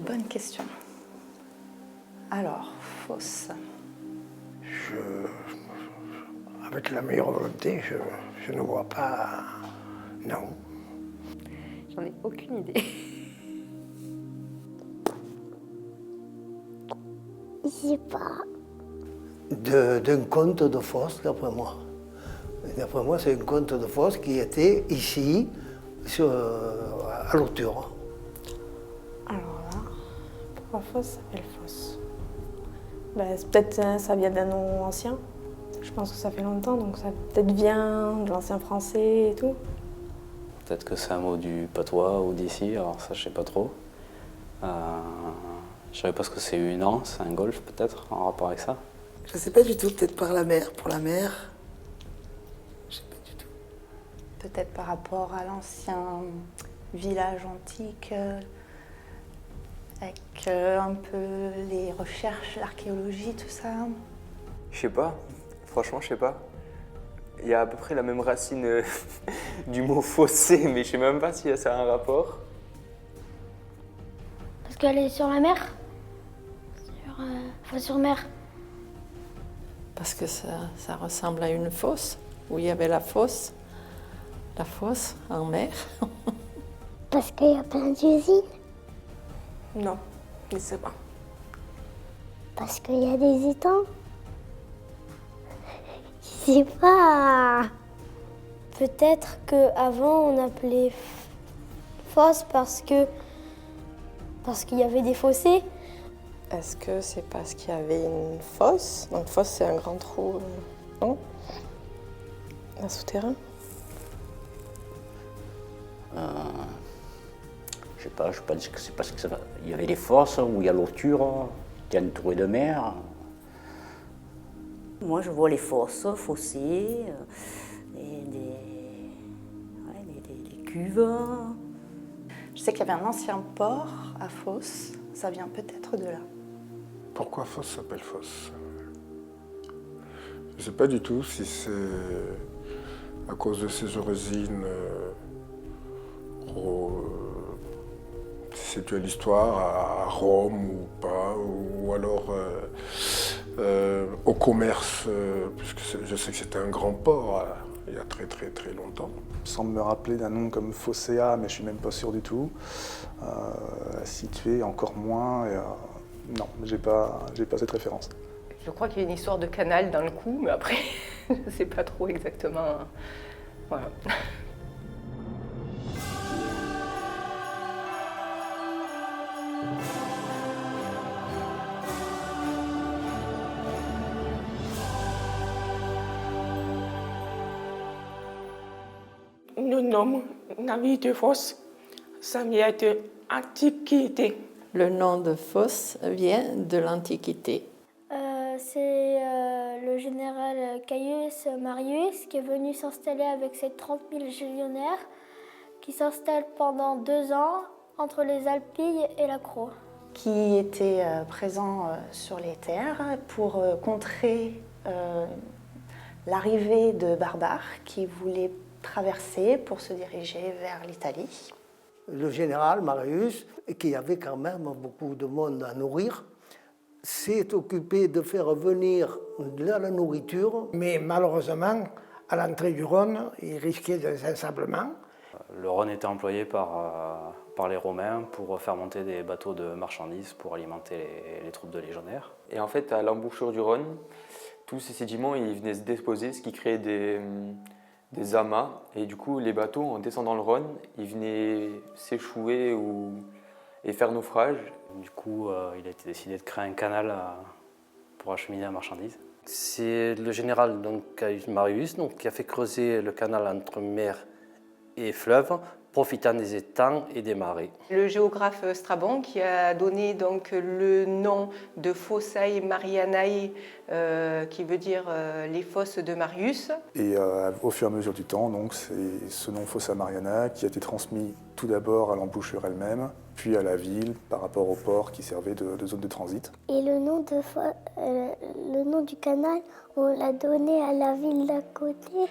bonne question. Alors, fosse. Avec la meilleure volonté, je ne vois pas. Non. J'en ai aucune idée. Je sais pas. D'un conte de fosse, d'après moi. D'après moi, c'est un conte de fosse qui était ici, à l'auteur. Alors là, pourquoi fosse s'appelle fosse? Peut-être ça vient d'un nom ancien. Je pense que ça fait longtemps, donc ça peut-être vient de l'ancien français et tout. Peut-être que c'est un mot du patois ou d'ici, alors ça je sais pas trop. Je savais pas ce que c'est une anse, un golfe peut-être, en rapport avec ça. Je sais pas du tout, peut-être par la mer, pour la mer. Je sais pas du tout. Peut-être par rapport à l'ancien village antique, avec un peu les recherches, l'archéologie, tout ça. Je sais pas, franchement je sais pas. Il y a à peu près la même racine du mot fossé, mais je sais même pas si ça a un rapport. Parce qu'elle est sur la mer. Sur mer. Parce que ça ressemble à une fosse, où il y avait la fosse en mer. Parce qu'il y a plein d'usines. Non, je sais pas. Parce qu'il y a des étangs. Je sais pas. Peut-être qu'avant on appelait fosse parce qu'il y avait des fossés. Est-ce que c'est parce qu'il y avait une fosse? Donc fosse, c'est un grand trou, non? Un souterrain? Je sais pas dire que c'est parce qu'il y avait des fosses où il y a l'auture qui est entourée de mer. Moi, je vois les fosses, fossés, et des cuves. Je sais qu'il y avait un ancien port à Fosse, ça vient peut-être de là. Pourquoi fosse s'appelle fosse? Je ne sais pas du tout si c'est à cause de ses origines, si c'est dû à l'histoire, à Rome ou pas, ou alors au commerce, puisque je sais que c'était un grand port il y a très très très longtemps. Il semble me rappeler d'un nom comme Phocéa, mais je suis même pas sûr du tout. Situé encore moins. Non, j'ai pas cette référence. Je crois qu'il y a une histoire de canal dans le coup, mais après, je ne sais pas trop exactement. Voilà. Nous nommons la ville de fosse. Ça vient de Antiquité. Le nom de fosse vient de l'Antiquité. C'est le général Caius Marius qui est venu s'installer avec ses 30 000 légionnaires qui s'installent pendant 2 ans entre les Alpilles et la Croix. Qui était présent sur les terres pour contrer l'arrivée de barbares qui voulaient traverser pour se diriger vers l'Italie. Le général Marius, qui avait quand même beaucoup de monde à nourrir, s'est occupé de faire venir de la nourriture. Mais malheureusement, à l'entrée du Rhône, il risquait des ensablements. Le Rhône était employé par les Romains pour faire monter des bateaux de marchandises pour alimenter les troupes de légionnaires. Et en fait, à l'embouchure du Rhône, tous ces sédiments ils venaient se déposer, ce qui créait des amas. Et du coup, les bateaux, en descendant le Rhône, ils venaient s'échouer et faire naufrage. Du coup, il a été décidé de créer un canal pour acheminer la marchandise. C'est le général Caius Marius qui a fait creuser le canal entre mer et fleuve, profitant des étangs et des marais. Le géographe Strabon qui a donné donc le nom de Fossae Marianae, qui veut dire les fosses de Marius. Et au fur et à mesure du temps, donc, c'est ce nom Fossa Mariana qui a été transmis tout d'abord à l'embouchure elle-même, puis à la ville par rapport au port qui servait de zone de transit. Et le nom du canal, on l'a donné à la ville d'à côté.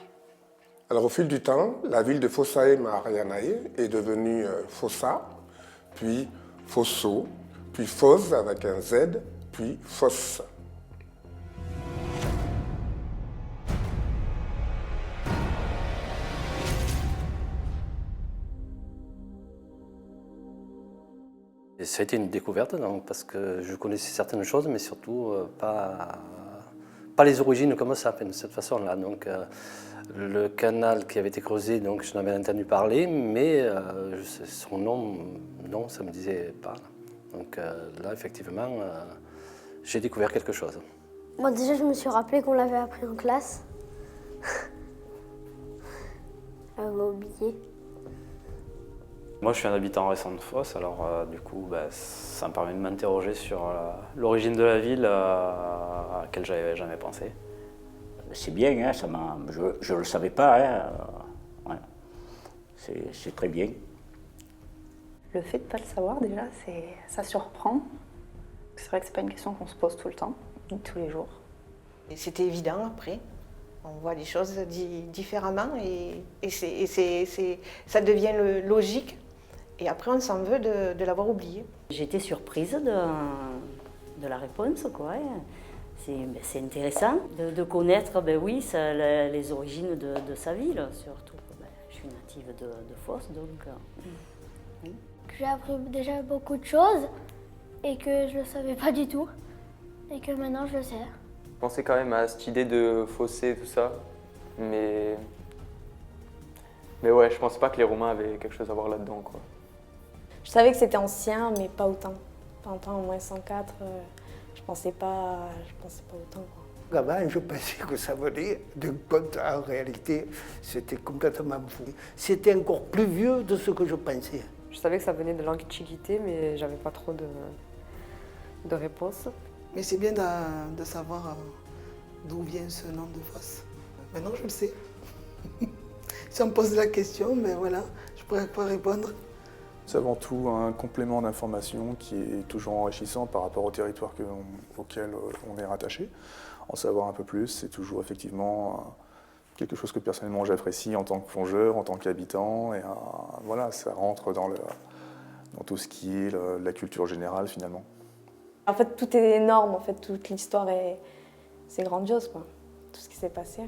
Alors au fil du temps, la ville de Fossae Marianae est devenue Fossa, puis Fosso, puis fosse avec un Z, puis fosse. Et ça a été une découverte donc, parce que je connaissais certaines choses, mais surtout pas les origines comme ça, de cette façon-là. Donc, le canal qui avait été creusé, donc, je n'avais entendu parler, mais son nom, non, ça ne me disait pas. Donc là, effectivement, j'ai découvert quelque chose. Moi, déjà, je me suis rappelé qu'on l'avait appris en classe. On m'a oublié. Moi, je suis un habitant récent de Fos, alors du coup, ça me permet de m'interroger sur l'origine de la ville à laquelle j'avais jamais pensé. C'est bien, hein, je ne le savais pas. Hein, ouais. C'est très bien. Le fait de ne pas le savoir, déjà, ça surprend. C'est vrai que ce n'est pas une question qu'on se pose tout le temps, ni tous les jours. Et c'était évident après. On voit les choses différemment et ça devient logique. Et après, on s'en veut de l'avoir oublié. J'ai été surprise de la réponse, quoi. C'est intéressant de connaître, oui, les origines de sa ville, surtout. Je suis native de Fos, donc... Oui. J'ai appris déjà beaucoup de choses et que je ne le savais pas du tout et que maintenant je le sais. Je pensais quand même à cette idée de fossé, tout ça, mais ouais, je pense pas que les Romains avaient quelque chose à voir là-dedans, quoi. Je savais que c'était ancien, mais pas autant. Pas autant, au moins 104, je pensais pas autant, quoi. Avant, je pensais que ça venait d'un conte. En réalité, c'était complètement fou. C'était encore plus vieux de ce que je pensais. Je savais que ça venait de l'Antiquité, mais j'avais pas trop de réponses. Mais c'est bien de savoir d'où vient ce nom de Fos. Maintenant, je le sais. Si on me pose la question, mais voilà, je pourrais pas répondre. C'est avant tout un complément d'information qui est toujours enrichissant par rapport au territoire auquel on est rattaché. En savoir un peu plus, c'est toujours effectivement quelque chose que personnellement j'apprécie en tant que plongeur, en tant qu'habitant. Et voilà, ça rentre dans tout ce qui est la culture générale finalement. En fait, tout est énorme, en fait, toute l'histoire c'est grandiose, quoi. Tout ce qui s'est passé.